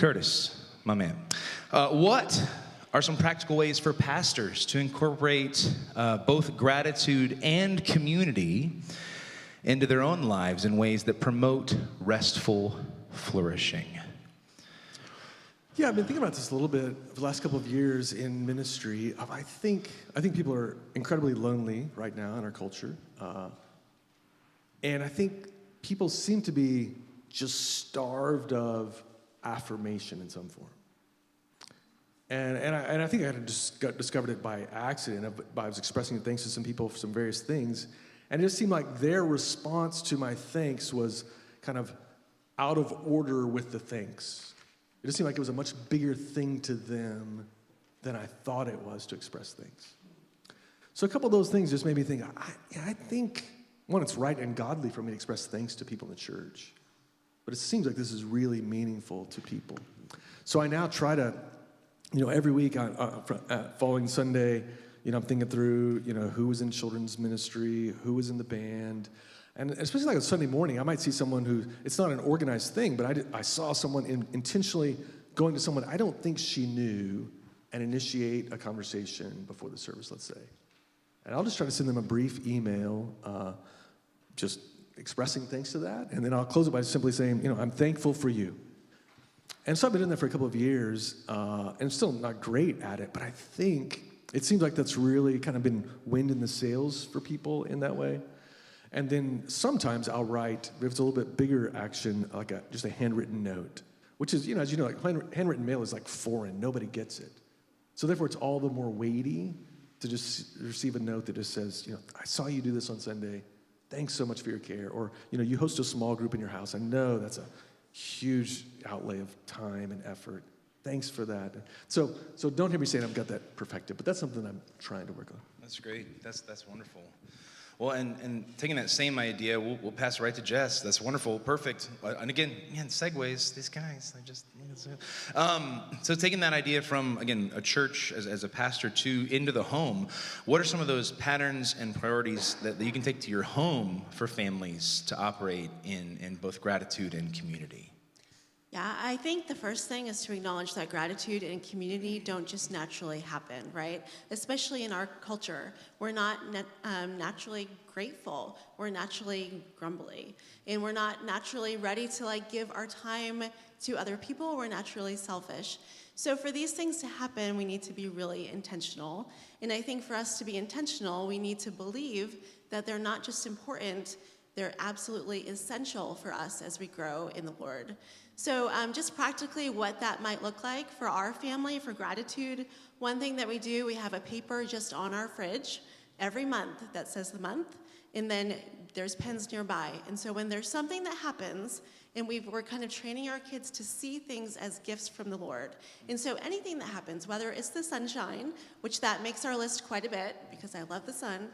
Curtis, my man. What are some practical ways for pastors to incorporate both gratitude and community into their own lives in ways that promote restful flourishing? Yeah, I've been thinking about this a little bit for the last couple of years in ministry. I think people are incredibly lonely right now in our culture. And I think people seem to be just starved of affirmation in some form. And I think I just discovered it by accident. I was expressing thanks to some people for some various things. And it just seemed like their response to my thanks was kind of out of order with the thanks. It just seemed like it was a much bigger thing to them than I thought it was to express thanks. So a couple of those things just made me think, I think, one, it's right and godly for me to express thanks to people in the church. But it seems like this is really meaningful to people. So I now try to, every week following Sunday, I'm thinking through, who was in children's ministry, who was in the band. And especially like on Sunday morning, I might see someone who, it's not an organized thing, but I saw someone intentionally going to someone I don't think she knew and initiate a conversation before the service, let's say. And I'll just try to send them a brief email, just expressing thanks to that. And then I'll close it by simply saying, I'm thankful for you. And so I've been in there for a couple of years, and I'm still not great at it, but I think it seems like that's really kind of been wind in the sails for people in that way. And then sometimes I'll write, if it's a little bit bigger action, like just a handwritten note, which is, as you know, like handwritten mail is like foreign. Nobody gets it. So therefore, it's all the more weighty to just receive a note that just says, I saw you do this on Sunday. Thanks so much for your care. Or, you host a small group in your house. I know that's a huge outlay of time and effort. Thanks for that. So don't hear me saying I've got that perfected, but that's something I'm trying to work on. That's great. That's wonderful. Well, and taking that same idea, we'll pass it right to Jess. That's wonderful, perfect. And again, segues, these guys, they just... So taking that idea from, again, a church as a pastor into the home, what are some of those patterns and priorities that you can take to your home for families to operate in both gratitude and community? Yeah, I think the first thing is to acknowledge that gratitude and community don't just naturally happen, right? Especially in our culture. We're not naturally grateful. We're naturally grumbly. And we're not naturally ready to give our time to other people. We're naturally selfish. So for these things to happen, we need to be really intentional. And I think for us to be intentional, we need to believe that they're not just important, they're absolutely essential for us as we grow in the Lord. So just practically what that might look like for our family, for gratitude, one thing that we do, we have a paper just on our fridge every month that says the month, and then there's pens nearby. And so when there's something that happens, and we're kind of training our kids to see things as gifts from the Lord. And so anything that happens, whether it's the sunshine, which that makes our list quite a bit, because I love the sun,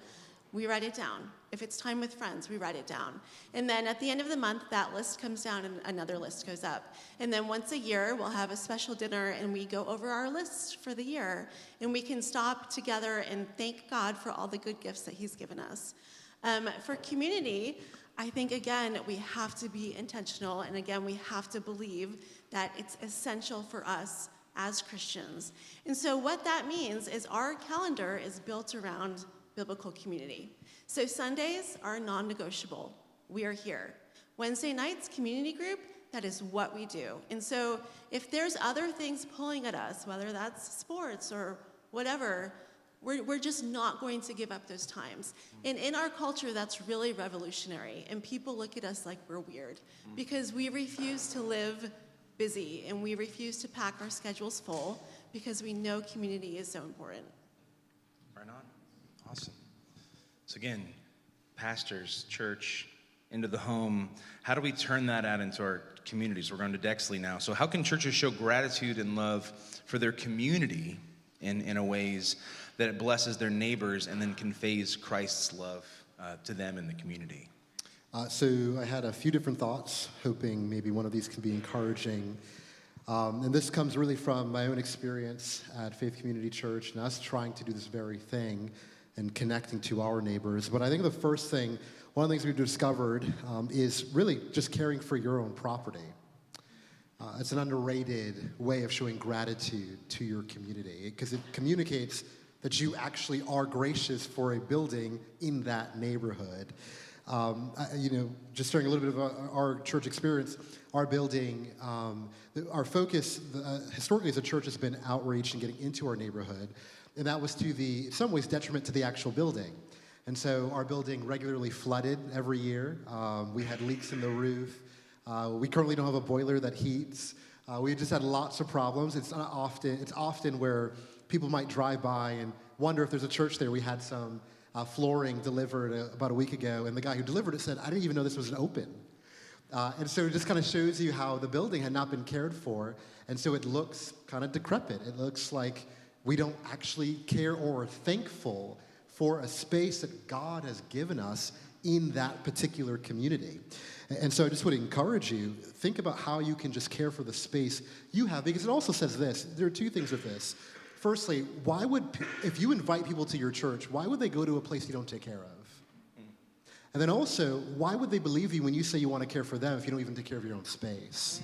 we write it down. If it's time with friends, we write it down. And then at the end of the month, that list comes down and another list goes up. And then once a year, we'll have a special dinner and we go over our list for the year. And we can stop together and thank God for all the good gifts that he's given us. For community, I think, again, we have to be intentional. And again, we have to believe that it's essential for us as Christians. And so what that means is our calendar is built around biblical community. So Sundays are non-negotiable. We are here. Wednesday nights, community group, that is what we do. And so if there's other things pulling at us, whether that's sports or whatever, we're just not going to give up those times. And in our culture, that's really revolutionary. And people look at us like we're weird because we refuse to live busy and we refuse to pack our schedules full because we know community is so important. Right on. Awesome. So again, pastors, church, into the home, how do we turn that out into our communities? We're going to Dexley now. So how can churches show gratitude and love for their community in a ways that it blesses their neighbors and then conveys Christ's love to them in the community? So I had a few different thoughts, hoping maybe one of these can be encouraging. And this comes really from my own experience at Faith Community Church and us trying to do this very thing and connecting to our neighbors. But I think the first thing, one of the things we've discovered is really just caring for your own property. It's an underrated way of showing gratitude to your community because it communicates that you actually are gracious for a building in that neighborhood. Just sharing a little bit of our church experience, our building, our focus historically as a church has been outreach and getting into our neighborhood, and that was to in some ways, detriment to the actual building. And so our building regularly flooded every year. We had leaks in the roof. We currently don't have a boiler that heats. We just had lots of problems. It's often where people might drive by and wonder if there's a church there. We had some flooring delivered about a week ago, and the guy who delivered it said, "I didn't even know this was open." And so it just kind of shows you how the building had not been cared for, and so it looks kind of decrepit. It looks like we don't actually care or are thankful for a space that God has given us in that particular community. And so I just would encourage you, think about how you can just care for the space you have, because it also says this. There are two things with this. Firstly, if you invite people to your church, why would they go to a place you don't take care of? And then also, why would they believe you when you say you want to care for them if you don't even take care of your own space?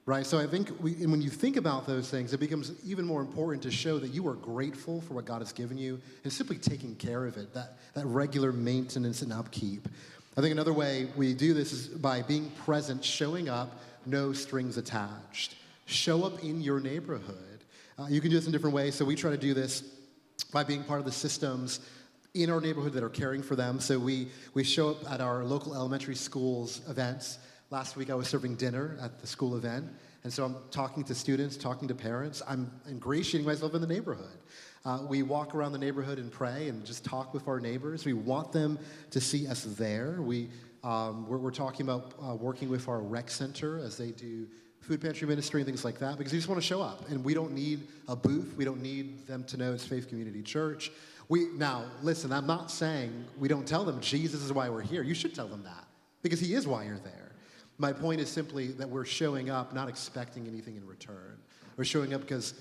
Right? So I think when you think about those things, it becomes even more important to show that you are grateful for what God has given you and simply taking care of it, that regular maintenance and upkeep. I think another way we do this is by being present, showing up, no strings attached. Show up in your neighborhood. You can do this in different ways. So we try to do this by being part of the systems in our neighborhood that are caring for them. So we show up at our local elementary schools events. Last week I was serving dinner at the school event. And so I'm talking to students, talking to parents. I'm ingratiating myself in the neighborhood. We walk around the neighborhood and pray and just talk with our neighbors. We want them to see us there. We're talking about working with our rec center as they do food pantry ministry and things like that, because we just want to show up. And we don't need a booth. We don't need them to know it's Faith Community Church. Now, listen, I'm not saying we don't tell them Jesus is why we're here. You should tell them that, because he is why you're there. My point is simply that we're showing up not expecting anything in return. We're showing up because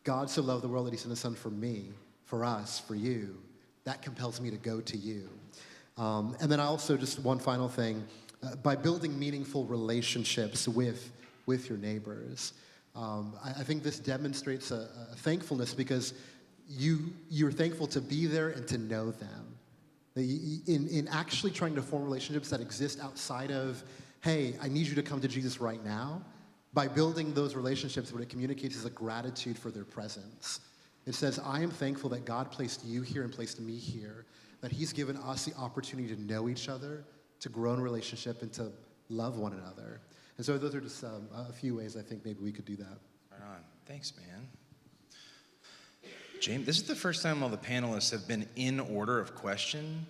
God so loved the world that he sent his son for me, for us, for you. That compels me to go to you. And then also just one final thing, by building meaningful relationships with your neighbors. I think this demonstrates a thankfulness because you're thankful to be there and to know them. In actually trying to form relationships that exist outside of, hey, I need you to come to Jesus right now, by building those relationships, what it communicates is a gratitude for their presence. It says, I am thankful that God placed you here and placed me here, that he's given us the opportunity to know each other, to grow in relationship, and to love one another. And so those are just a few ways I think maybe we could do that. Right on. Thanks, man. James, this is the first time all the panelists have been in order of question.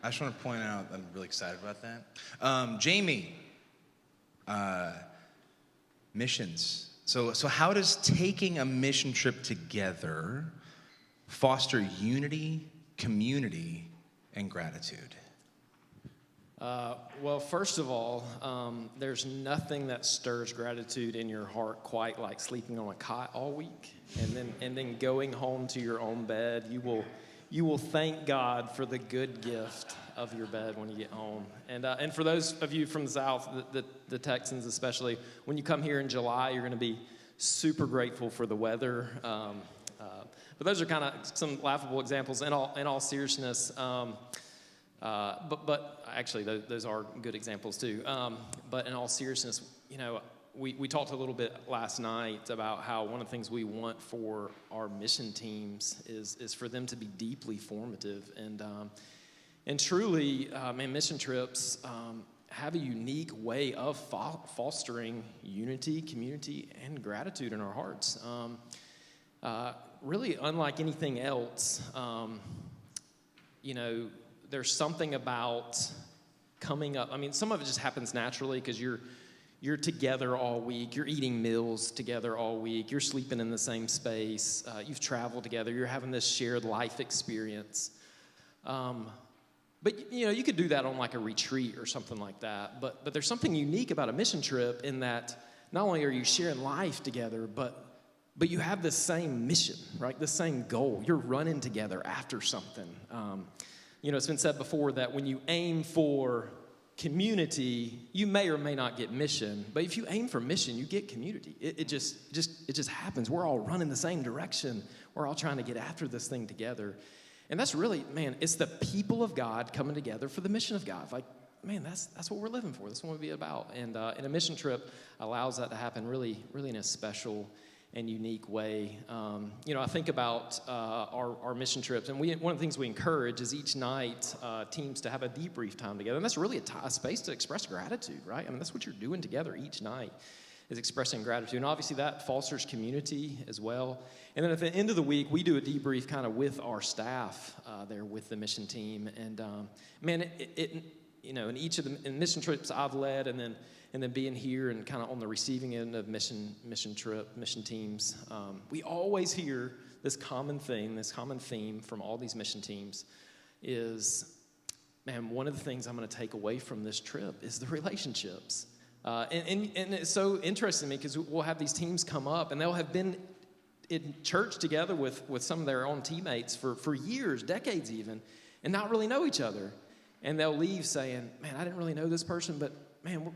I just want to point out that I'm really excited about that. Jamie, missions. So how does taking a mission trip together foster unity, community, and gratitude? Well, first of all, there's nothing that stirs gratitude in your heart quite like sleeping on a cot all week and then going home to your own bed. You will thank God for the good gift of your bed when you get home. And for those of you from the South, the Texans especially, when you come here in July, you're going to be super grateful for the weather. But those are kind of some laughable examples. In all seriousness, but actually those are good examples too. But in all seriousness, we talked a little bit last night about how one of the things we want for our mission teams is for them to be deeply formative. And truly, mission trips have a unique way of fostering unity, community, and gratitude in our hearts. Really, unlike anything else, there's something about coming up. Some of it just happens naturally because you're together all week. You're eating meals together all week. You're sleeping in the same space. You've traveled together. You're having this shared life experience. But you could do that on like a retreat or something like that. But there's something unique about a mission trip in that not only are you sharing life together, but you have the same mission, right? The same goal. You're running together after something. It's been said before that when you aim for community, you may or may not get mission, but if you aim for mission, you get community. It just happens. We're all running the same direction. We're all trying to get after this thing together. And that's really, man, it's the people of God coming together for the mission of God. Like, man, that's what we're living for. That's what we'll be about. And a mission trip allows that to happen really, really in a special and unique way. I think about our mission trips, and one of the things we encourage is each night teams to have a debrief time together, and that's really a space to express gratitude, right? I mean, that's what you're doing together each night, is expressing gratitude, and obviously that fosters community as well. And then at the end of the week, we do a debrief kind of with our staff there with the mission team, and man, in each of the mission trips I've led, and then being here and kind of on the receiving end of mission teams, we always hear this common theme from all these mission teams is, man, one of the things I'm going to take away from this trip is the relationships. And it's so interesting to me because we'll have these teams come up and they'll have been in church together with some of their own teammates for years, decades even, and not really know each other. And they'll leave saying, man, I didn't really know this person, but man,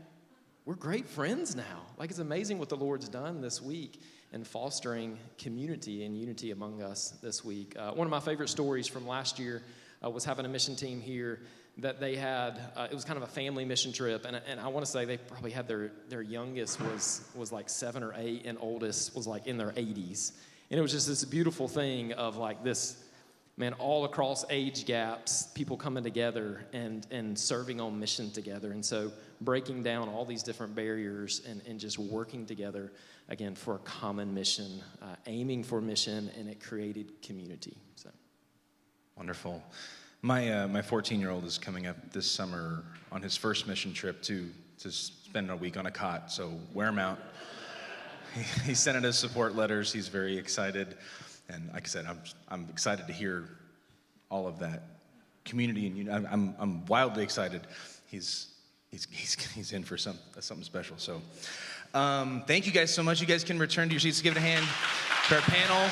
we're great friends now. Like, it's amazing what the Lord's done this week in fostering community and unity among us this week. One of my favorite stories from last year was having a mission team here that they had. It was kind of a family mission trip, and I want to say they probably had their youngest was like 7 or 8, and oldest was like in their 80s. And it was just this beautiful thing of like this, man, all across age gaps, people coming together and serving on mission together. And so breaking down all these different barriers and just working together, again, for a common mission, aiming for mission, and it created community. So Wonderful. My 14-year-old is coming up this summer on his first mission trip to spend a week on a cot, so wear him out. He sent us support letters. He's very excited. And like I said, I'm excited to hear all of that community, and I'm wildly excited. He's in for something special. So, thank you guys so much. You guys can return to your seats. Give it a hand to our panel.